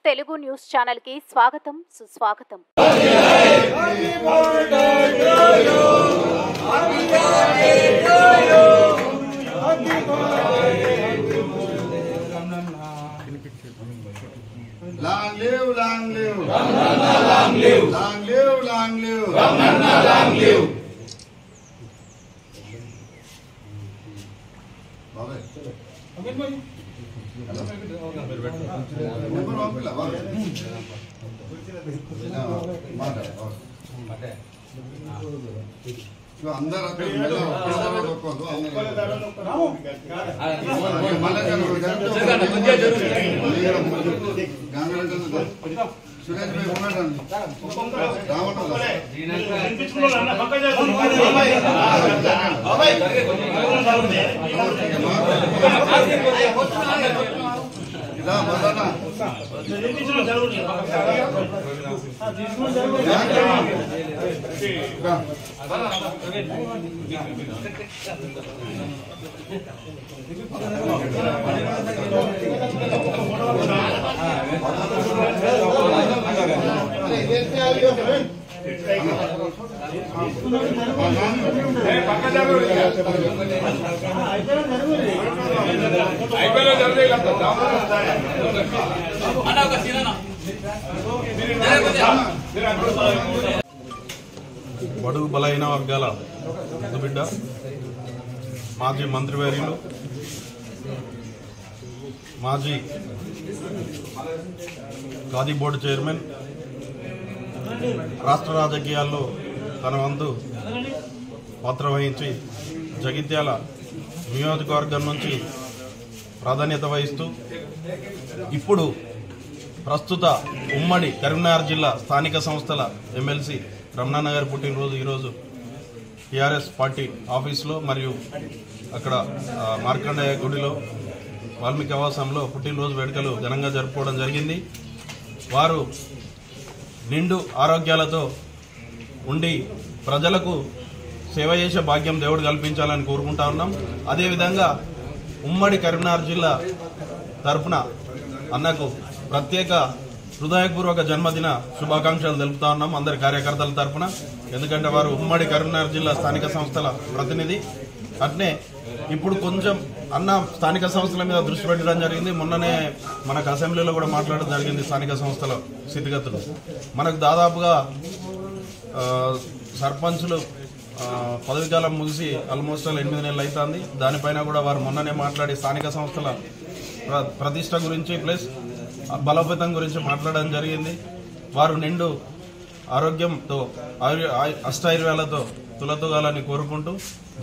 Telugu news channel కి స్వాగతం సుస్వాగతం। Long live, long live. Ramnanna long live. Long live, long live. Ramnanna long live. Babai. Amin bhai. Number one pila babai. Mata. Mata. So अंदर आते हैं मेला किधर है लोग को तो अंदर रामो माला का लोग जाते हैं जगह बंदिया जरूर है गांगरा का सुरेश भाई बोला था रावण का इंपिचुलो ना पक्का जा भाई इला बताना इंपिचुलो जरूर है हां जिसमें जरूर है का బడుగు బలైన వర్గాల బిడ్డ మాజీ మంత్రివర్యులు మాజీ ఖాదీ బోర్డు చైర్మన్ రాష్ట్ర రాజకీయాల్లో తన వంతు పాత్ర వహించి జగిత్యాల నియోజకవర్గం నుంచి ప్రాధాన్యత వహిస్తూ ఇప్పుడు ప్రస్తుత ఉమ్మడి కరీంనగర్ జిల్లా స్థానిక సంస్థల ఎమ్మెల్సీ రమణన్న గారి పుట్టినరోజు ఈరోజు టీఆర్ఎస్ పార్టీ ఆఫీసులో మరియు అక్కడ మార్కండేయ గుడిలో వాల్మీకి ఆవాసంలో పుట్టినరోజు వేడుకలు ఘనంగా జరుపుకోవడం జరిగింది। వారు నిండు ఆరోగ్యాలతో ఉండి ప్రజలకు సేవ చేసే భాగ్యం దేవుడు కల్పించాలని కోరుకుంటా ఉన్నాం। అదేవిధంగా ఉమ్మడి కరీంనగర్ జిల్లా తరఫున అన్నకు ప్రత్యేక హృదయపూర్వక జన్మదిన శుభాకాంక్షలు తెలుపుతా ఉన్నాం అందరి కార్యకర్తల తరఫున। ఎందుకంటే వారు ఉమ్మడి కరీంనగర్ జిల్లా స్థానిక సంస్థల ప్రతినిధి। అట్నే ఇప్పుడు కొంచెం అన్న స్థానిక సంస్థల మీద దృష్టి పెట్టడం జరిగింది। మొన్ననే మనకు అసెంబ్లీలో కూడా మాట్లాడడం జరిగింది స్థానిక సంస్థల స్థితిగతులు। మనకు దాదాపుగా సర్పంచులు పదవికాలం ముగిసి ఆల్మోస్ట్ 8 నెలలు అవుతుంది। దానిపైన కూడా వారు మొన్ననే మాట్లాడి స్థానిక సంస్థల ప్రతిష్ట గురించి ప్లస్ బలోపేతం గురించి మాట్లాడడం జరిగింది। వారు నిండు ఆరోగ్యంతో అష్టైర్యాలతో తులతూగాలని కోరుకుంటూ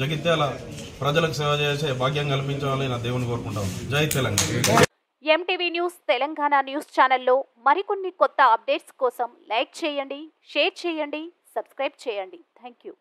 జగిత్యాల ప్రజలకు సేవ చేసే భాగ్యం కల్పించాలని నా దేవుని కోరుకుంటాను। జై Telangana. MTV news Telangana news ఛానల్లో మరికొన్ని కొత్త అప్డేట్స్ కోసం లైక్ చేయండి, షేర్ చేయండి, సబ్స్క్రైబ్ చేయండి। థాంక్యూ।